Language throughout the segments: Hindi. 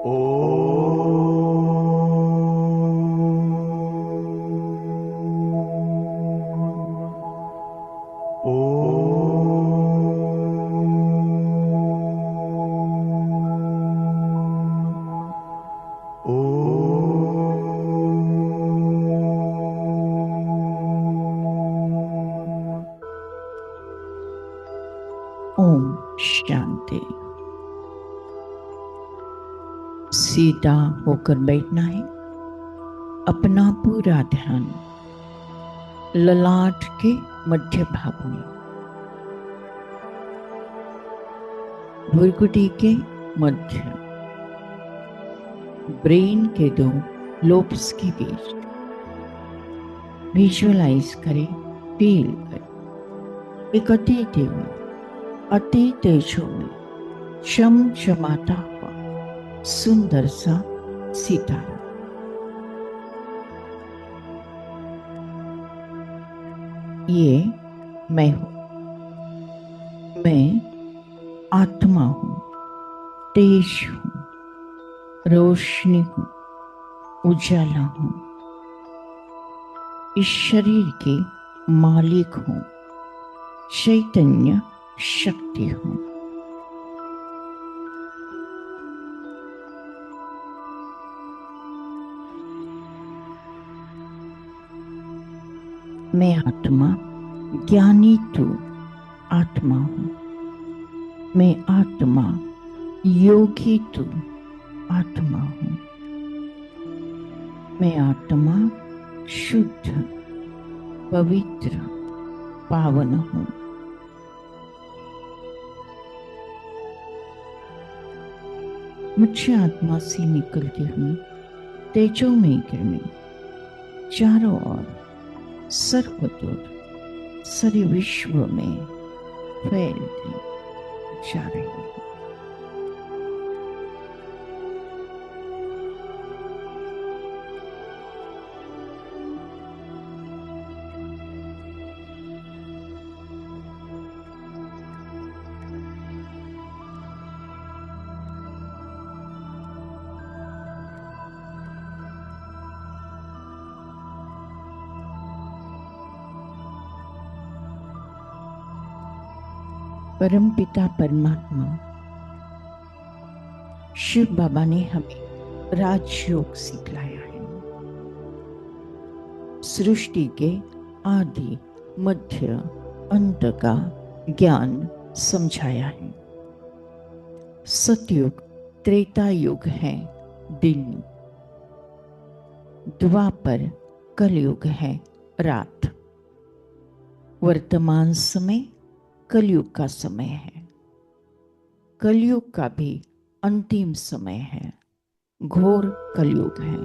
ओम शांति। सीधा होकर बैठना है। अपना पूरा ध्यान ललाट के मध्य भाग में, भुरकुटी के मध्य, ब्रेन के दो लोब्स के बीच विजुअलाइज करें, फील करें। एक अति तेजोमय चमचमाता हुआ सुंदर सा सितारा। ये मैं हूं। मैं आत्मा हूं, तेज हूं, रोशनी हूं, उजाला हूं। इस शरीर के मालिक हूं, चैतन्य शक्ति हूं। मैं आत्मा ज्ञानी तू आत्मा हूं। मैं आत्मा योगी तू आत्मा हूं। मैं आत्मा शुद्ध पवित्र पावन हूं। मुझे आत्मा से निकलती हुई तेजोमयी किरणें चारों ओर सर्वदूर सारे विश्व में फैलती जा रही है। परम पिता परमात्मा शिव बाबा ने हमें राजयोग सिखलाया है। सृष्टि के आदि मध्य अंत का ज्ञान समझाया है। सतयुग त्रेता युग है दिन, द्वापर कलयुग है रात। वर्तमान समय कलयुग का समय है। कलयुग का भी अंतिम समय है। घोर कलयुग है,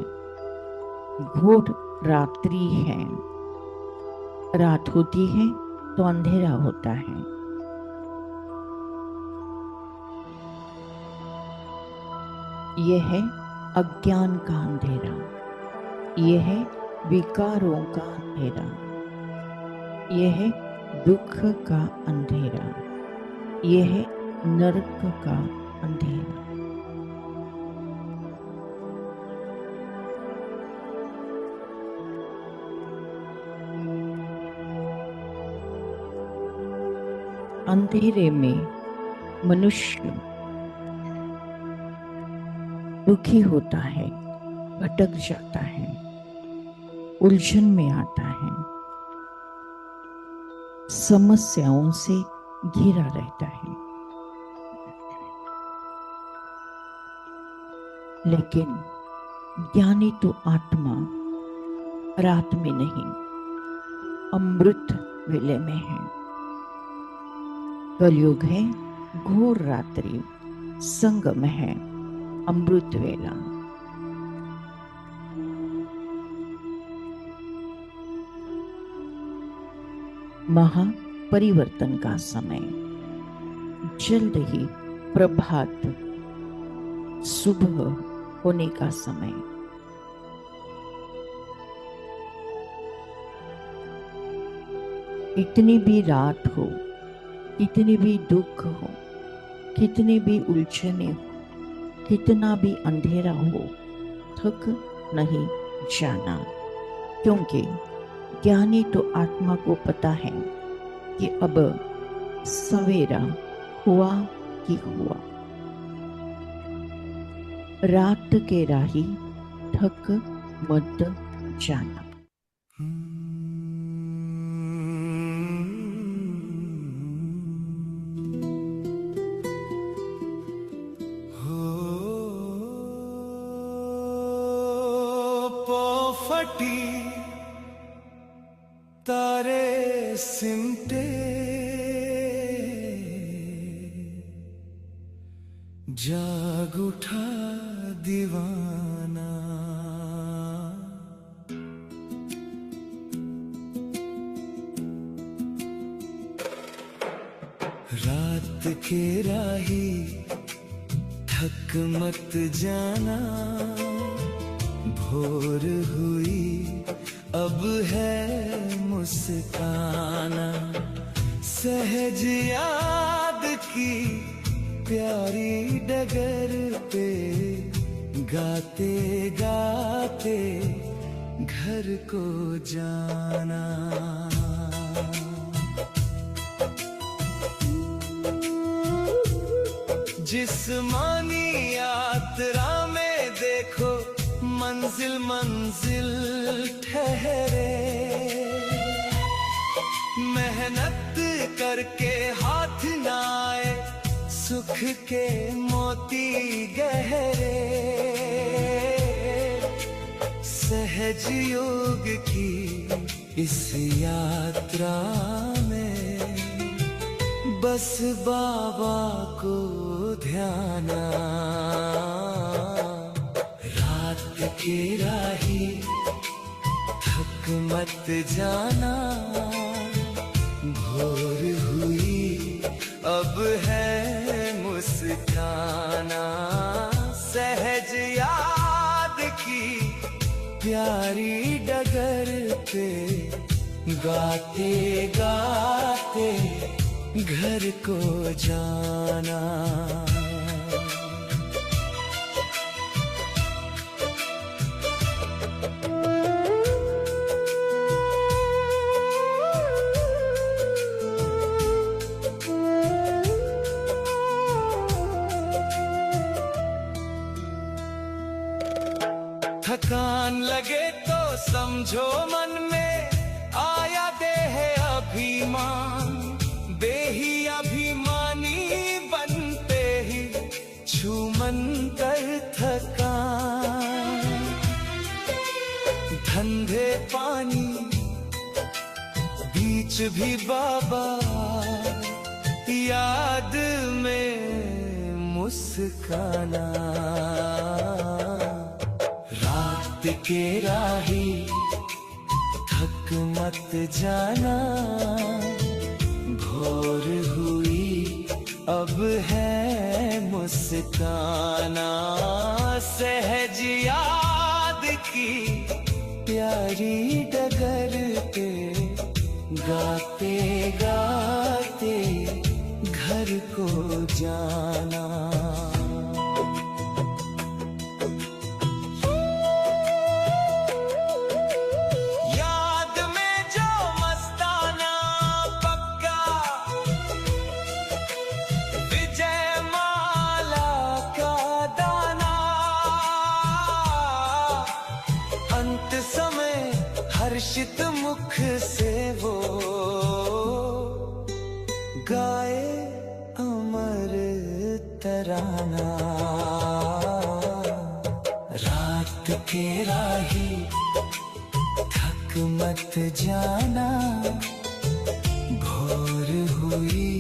घोर रात्रि है। रात होती है तो अंधेरा होता है। यह है अज्ञान का अंधेरा, यह है विकारों का अंधेरा, यह है दुख का अंधेरा, यह है नरक का अंधेरा। अंधेरे में मनुष्य दुखी होता है, भटक जाता है, उलझन में आता है, समस्याओं से घिरा रहता है। लेकिन ज्ञानी तो आत्मा रात में नहीं, अमृत वेले में है। कलयुग है घोर रात्रि, संगम है अमृत वेला। महापरिवर्तन का समय, जल्द ही प्रभात सुबह होने का समय। कितनी भी रात हो, कितनी भी दुख हो, कितनी भी उलझने हो, कितना भी अंधेरा हो थक नहीं जाना, क्योंकि ज्ञानी तो आत्मा को पता है कि अब सवेरा हुआ कि हुआ। रात के राही थक मत जाना। फटी तारे सिमटे जाग उठा दीवाना, रात के राही थक मत जाना, भोर हुई अब है मुस्काना, सहज याद की प्यारी डगर पे गाते गाते घर को जाना। जिस्मानी यात्रा में देखो मंजिल मंजिल ठहरे, मेहनत करके हाथ ना आए सुख के मोती गहरे, सहज योग की इस यात्रा में बस बाबा को ध्याना, रात के राही थक मत जाना, भोर हुई अब है मुस्काना, सहज याद की प्यारी डगर पे गाते गाते घर को जाना। थकान लगे तो समझो मन में आया देह अभिमान, देही अभिमानी बनते ही छूमन कर थकान, धंधे पानी बीच भी बाबा याद में मुस्काना, रात के राही थक मत जाना, भोर हुई अब है मुस्काना, सहज याद की प्यारी डगर पे गाते गाते घर को जाना। अंत समय हर्षित मुख से वो गाए अमर तराना, रात के राही थक मत जाना, भोर हुई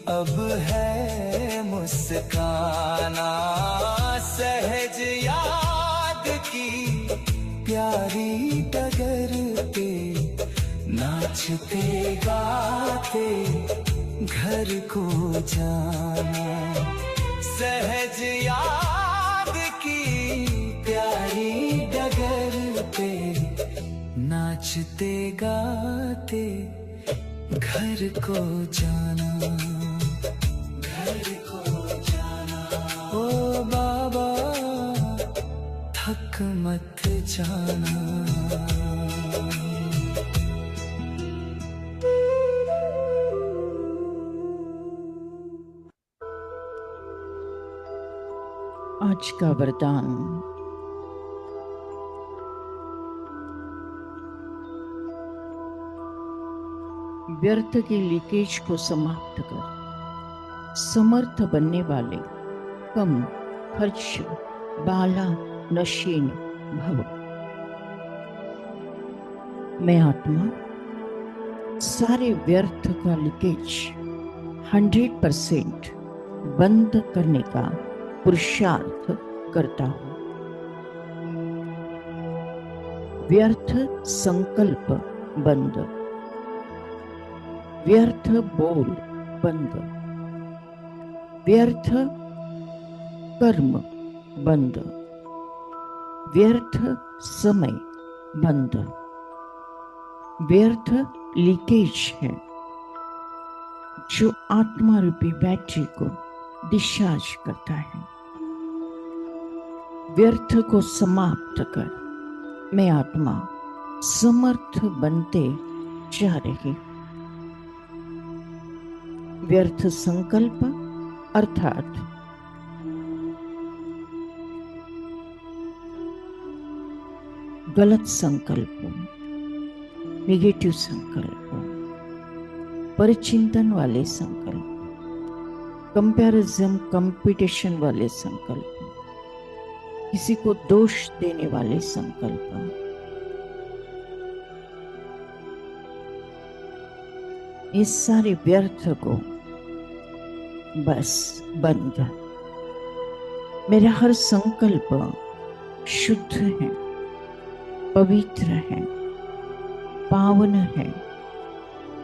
अब है मुस्काना, सहज याद की प्यारी डगर पे नाचते गाते घर को जाना, सहज याद की प्यारी डगर पे नाचते गाते घर को जाना, घर को जाना। ओ बाबा जाना। आज का वरदान। व्यर्थ की लीकेज को समाप्त कर समर्थ बनने वाले कम खर्च बाला नशीन भव। मैं आत्मा सारे व्यर्थ का लीकेज 100% बंद करने का पुरुषार्थ करता हूं। व्यर्थ संकल्प बंद, व्यर्थ बोल बंद, व्यर्थ कर्म बंद, व्यर्थ समय बंद, व्यर्थ लीकेज है जो आत्मा रूपी बैटरी को डिस्चार्ज करता है। व्यर्थ को समाप्त कर मैं आत्मा समर्थ बनते जा रही। व्यर्थ संकल्प अर्थात गलत संकल्पों, नेगेटिव संकल्पों, परिचिंतन वाले संकल्प, कंपैरिजन कंपटीशन वाले संकल्प, किसी को दोष देने वाले संकल्प, इस सारे व्यर्थ को बस बंद। मेरा हर संकल्प शुद्ध है, पवित्र है, पावन है,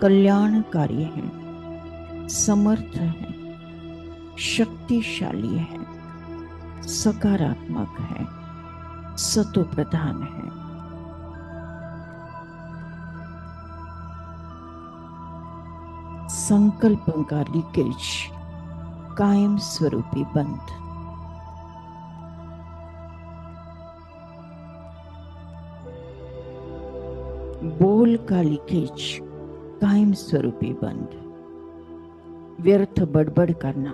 कल्याणकारी है, समर्थ है, शक्तिशाली है, सकारात्मक है, सतो प्रधान है। संकल्पों का लीकेज कायम स्वरूपी बंद। बोल का लीकेज कायम स्वरूपी बंद। व्यर्थ बड़बड़ करना,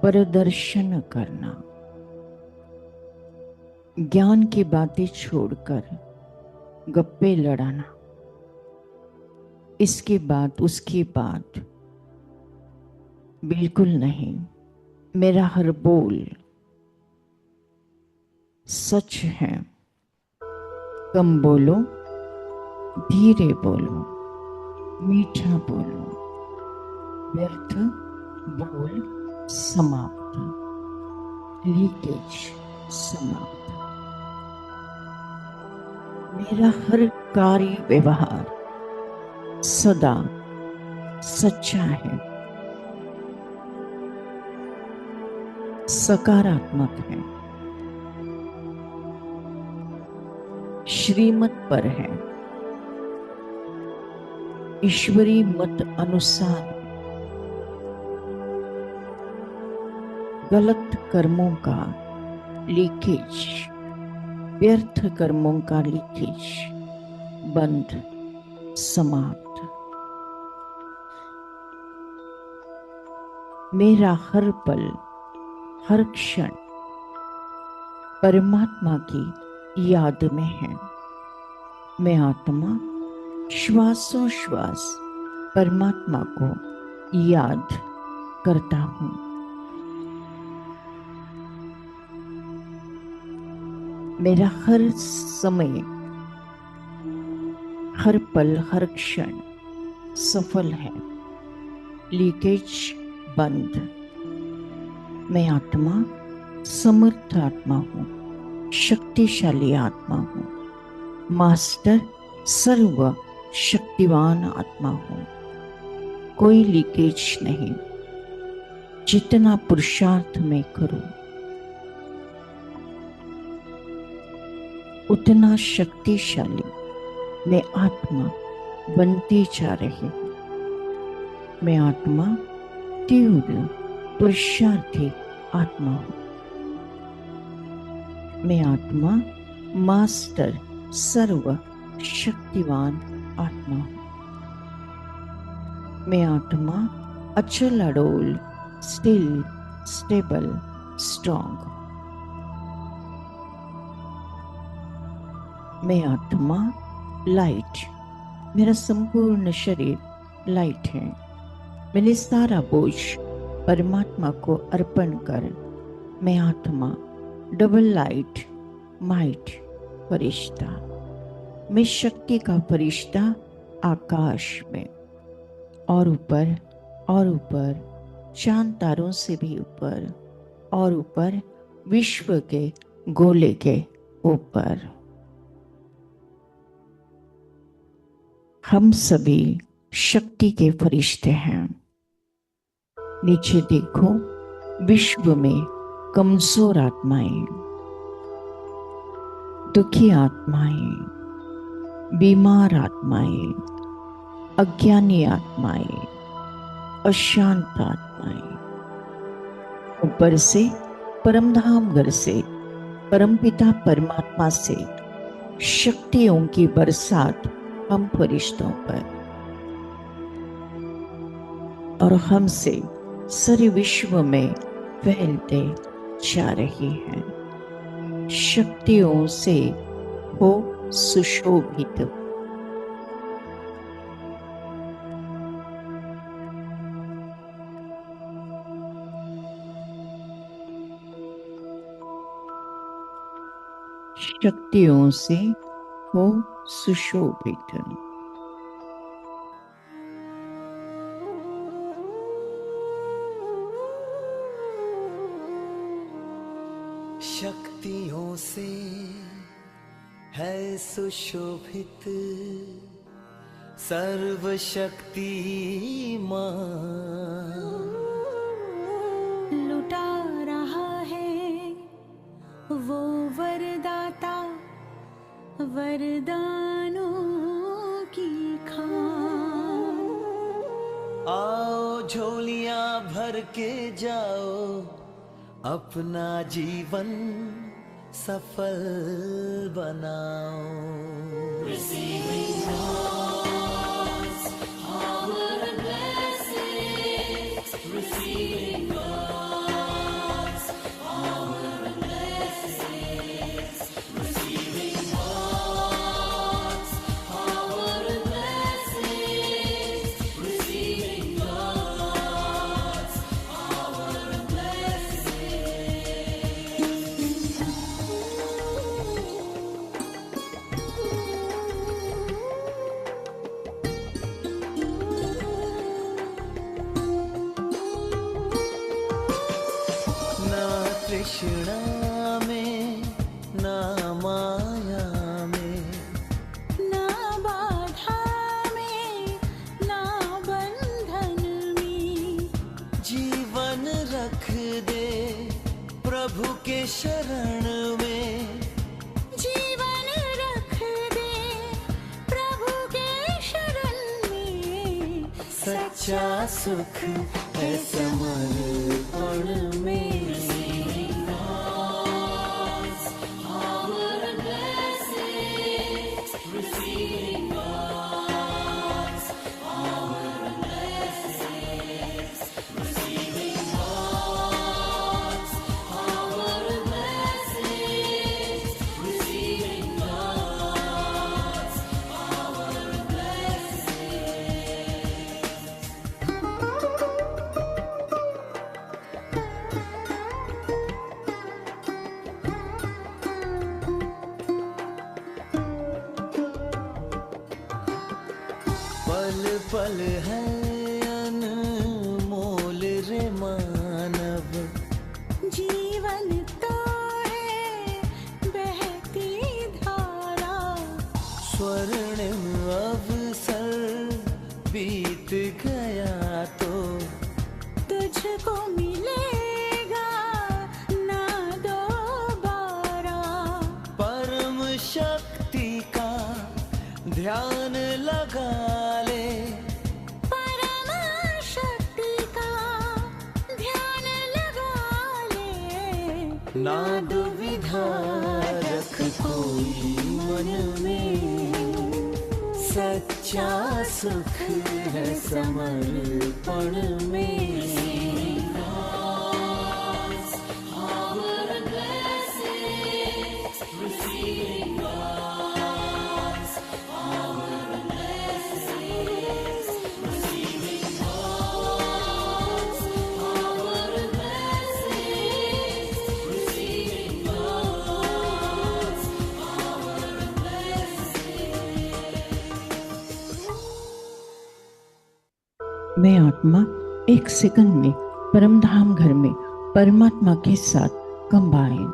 प्रदर्शन करना, ज्ञान की बातें छोड़कर गप्पे लड़ाना, इसके बाद उसके बाद बिल्कुल नहीं। मेरा हर बोल सच है। कम बोलो, धीरे बोलो, मीठा बोलो। व्यर्थ बोल समाप्त, लीकेज समाप्त। मेरा हर कार्य व्यवहार सदा सच्चा है, सकारात्मक है, श्रीमत पर है, ईश्वरी मत अनुसार। गलत कर्मों का लीकेज, व्यर्थ कर्मों का लीकेज बंद, समाप्त। मेरा हर पल, हर क्षण परमात्मा की याद में है। मैं आत्मा श्वासोश्वास परमात्मा को याद करता हूं। मेरा हर समय, हर पल, हर क्षण सफल है, लीकेज बंद। मैं आत्मा समर्थ आत्मा हूं, शक्तिशाली आत्मा हूं, मास्टर सर्व शक्तिवान आत्मा हूं। कोई लीकेज नहीं। जितना पुरुषार्थ मैं करूं उतना शक्तिशाली मैं आत्मा बनती जा रही हूं। मैं आत्मा तीव्र पुरुषार्थी आत्मा हूं। मैं आत्मा मास्टर सर्व शक्तिवान आत्मा हूँ। मैं आत्मा अचल अडोल स्टिल स्टेबल स्ट्रॉन्ग। मैं आत्मा लाइट, मेरा संपूर्ण शरीर लाइट है। मैंने सारा बोझ परमात्मा को अर्पण कर मैं आत्मा डबल लाइट माइट फरिश्ता, मैं शक्ति का फरिश्ता आकाश में और ऊपर चांद तारों से भी ऊपर और ऊपर विश्व के गोले के ऊपर। हम सभी शक्ति के फरिश्ते हैं। नीचे देखो, विश्व में कमजोर आत्माएं, दुखी आत्माएं, बीमार आत्माएं, अज्ञानी आत्माएं, अशांत आत्माएं, ऊपर से परमधाम घर से परमपिता परमात्मा से शक्तियों की बरसात हम फरिश्तों पर और हमसे सारे विश्व में फैलते जा रही हैं। शक्तियों से हो सुशोभित। शक्तियों से हो सुशोभित। शक्तियों से है सुशोभित सर्वशक्तिमान। लुटा रहा है वो वरदाता वरदानों की खान। आओ झोलियां भर के जाओ, अपना जीवन सफल बनाओ। Receiving God's power and blessings, receiving God's power and blessings, receiving God's power and blessings, receiving God's power and तृष्णा में ना माया में, ना बाधा में ना बंधन में, जीवन रख दे प्रभु के शरण में। जीवन रख दे प्रभु के शरण में। सच्चा सुख है समर्पण में। पल पल है अनमोल रे मानव, जीवन तो है बहती धारा। स्वर्णिम अवसर बीत गया तो तुझको मिलेगा ना दोबारा। परम शक्ति का ध्यान लगा ले, परम शक्ति का ध्यान लगा ले। ना दुविधा बांधा रख कोई मन में, सच्चा सुख है समर्पण में। मैं आत्मा एक सेकंड में परमधाम घर में परमात्मा के साथ कंबाइन।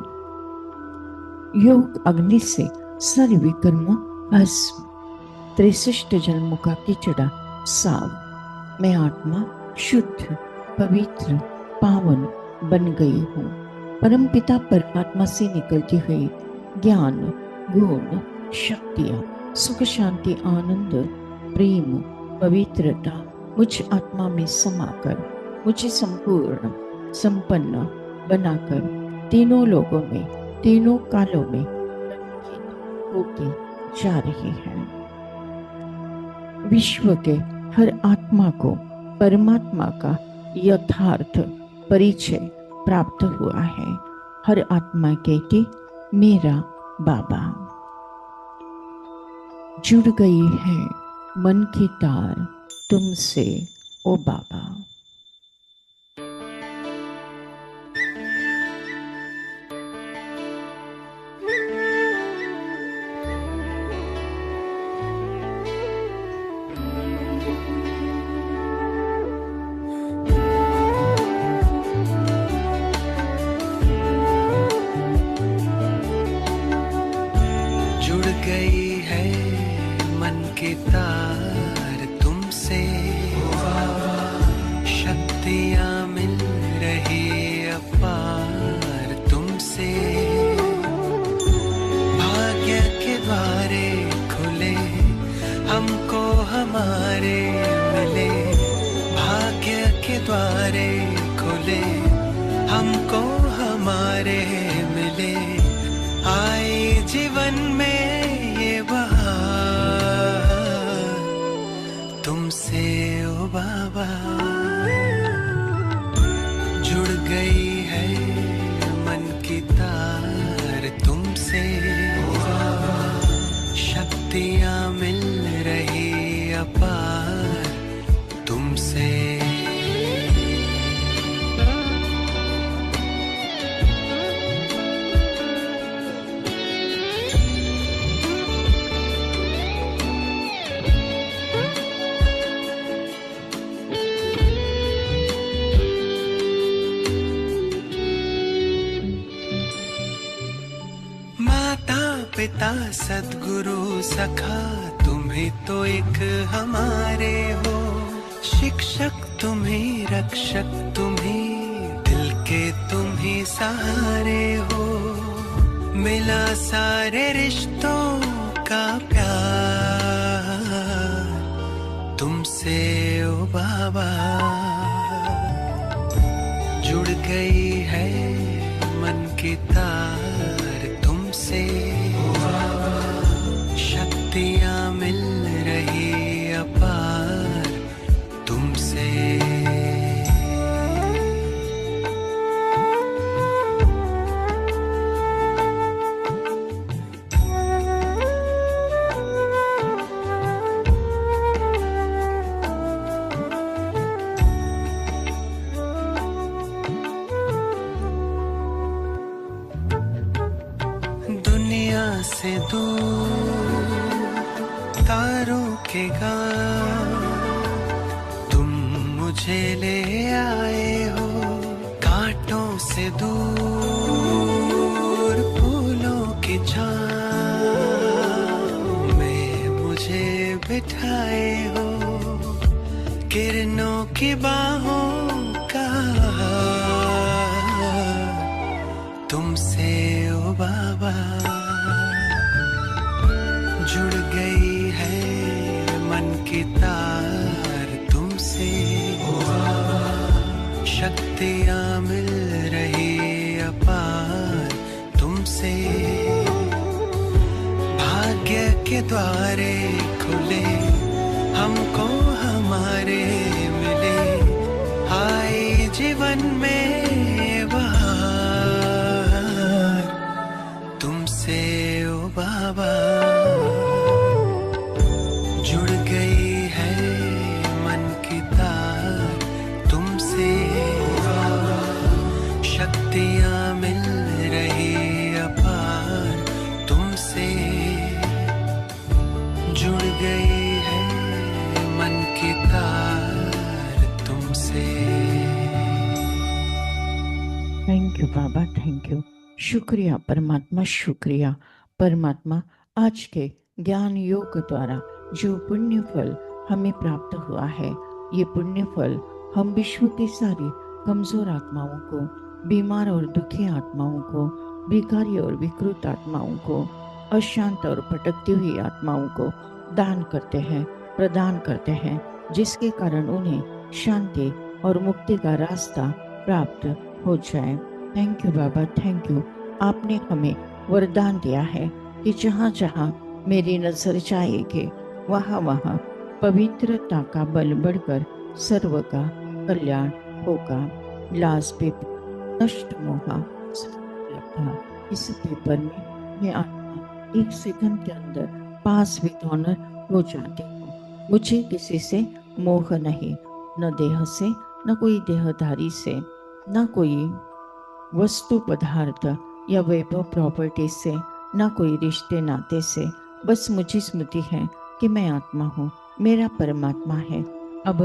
योग अग्नि से सर्विकर्म भस्म, 63 जन्मों का कीचड़ा साफ। मैं आत्मा शुद्ध पवित्र पावन बन गई हूँ। परमपिता परमात्मा से निकलती हुई ज्ञान गुण शक्तियाँ सुख शांति आनंद प्रेम पवित्रता मुझ आत्मा में समाकर मुझे संपूर्ण संपन्न बनाकर तीनों लोगों में तीनों कालों में होती जा रही है। विश्व के हर आत्मा को परमात्मा का यथार्थ परिचय प्राप्त हुआ है। हर आत्मा कहती मेरा बाबा। जुड़ गई है मन की तार तुमसे ओ बाबा। जुड़ गई है मन की तार तुमसे, शक्तियाँ मिल रही अपार तुमसे। भाग्य के द्वारे खुले हमको हमारे मिले, भाग्य के द्वारे खुले हमको हमारे मिले। आए जीवन में ये बहार तुमसे ओ बाबा। जुड़ गई है मन की तार तुमसे, शक्तियाँ मिल रही अपार तुमसे। पिता सद्गुरु सखा तुम ही तो एक हमारे हो। शिक्षक तुम ही रक्षक तुम ही दिल के तुम ही सहारे हो। मिला सारे रिश्तों का प्यार तुमसे ओ बाबा। जुड़ गई है मन की तार तुमसे, शक्तियाँ मिल रही अपार तुमसे। दुनिया से दूर तारों के गांव तुम मुझे ले आए हो। कांटों से दूर फूलों की छाँव में मुझे बिठाए हो। किरणों की बाहों का तुमसे ओ बाबा। जुड़ गई है मन की तार तुमसे, शक्तियाँ मिल रही अपार तुमसे। के द्वारे खुले, हमको हमारे मिले, आए जीवन में बहार तुमसे ओ बाबा। जुड़ गई है मन की तार तुमसे, शक्तियाँ मिल रही अपार तुमसे। जुड़ गई है मन की तार तुमसे। Thank you Baba, thank you. शुक्रिया परमात्मा, शुक्रिया परमात्मा। आज के ज्ञान योग द्वारा जो पुण्य फल हमें प्राप्त हुआ है, ये पुण्य फल हम विश्व की सारी कमजोर आत्माओं को, बीमार और दुखी आत्माओं को, भिखारी और विकृत आत्माओं को, अशांत और भटकती हुई आत्माओं को दान करते हैं, प्रदान करते हैं, जिसके कारण उन्हें शांति और मुक्ति का रास्ता प्राप्त हो जाए। Thank you Baba, thank you. आपने हमें वरदान दिया है कि जहाँ जहाँ मेरी नजर जाएगी, वहाँ वहाँ पवित्रता का बल बढ़कर सर्व का कल्याण होगा। लास्ट पेपर नष्ट मोहा था। इस पेपर में मैं आत्मा 1 सेकंड के अंदर पास विद ऑनर हो जाती हूँ। मुझे किसी से मोह नहीं, न देह से, न कोई देहधारी से, न कोई वस्तु पदार्थ या वैभव प्रॉपर्टी से, न कोई रिश्ते नाते से। बस मुझे स्मृति है कि मैं आत्मा हूँ, मेरा परमात्मा है। अब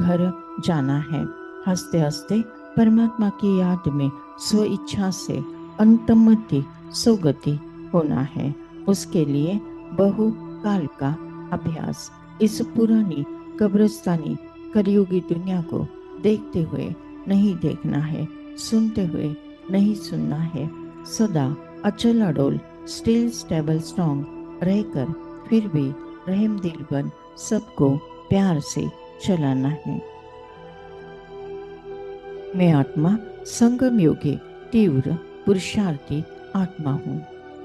घर जाना है। हंसते हंसते परमात्मा की याद में स्व इच्छा से अंतमति सुगति होना है। उसके लिए बहु काल का अभ्यास। इस पुरानी कब्रिस्तानी कलयुगी दुनिया को देखते हुए नहीं देखना है, सुनते हुए नहीं सुनना है। सदा अचल अडोल स्टिल स्टेबल स्ट्रॉन्ग रहकर फिर भी रहम दिल बन सबको प्यार से चलाना है। मैं आत्मा संगम योगी तीव्र पुरुषार्थी आत्मा हूँ।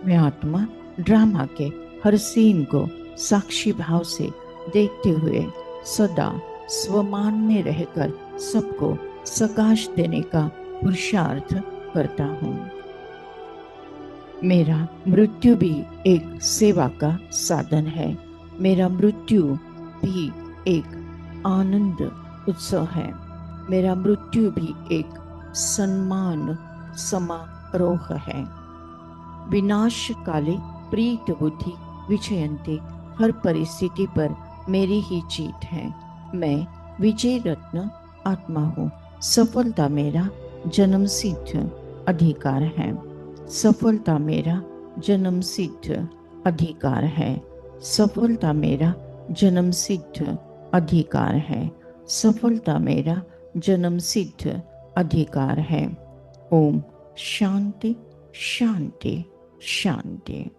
मैं आत्मा ड्रामा के हर सीन को साक्षी भाव से देखते हुए सदा स्वमान में रहकर सबको सकाश देने का पुरुषार्थ करता हूँ। मेरा मृत्यु भी एक सेवा का साधन है। मेरा मृत्यु भी एक आनंद उत्सव है। मेरा मृत्यु भी एक सम्मान समारोह है। विनाश काले प्रीत बुद्धि विजयंती। हर परिस्थिति पर मेरी ही जीत है। मैं विजय रत्न आत्मा हूँ। सफलता मेरा जन्मसिद्ध अधिकार है। सफलता मेरा जन्मसिद्ध अधिकार है। सफलता मेरा जन्मसिद्ध अधिकार है। सफलता मेरा जन्मसिद्ध अधिकार है। ओम शांति शांति शांति।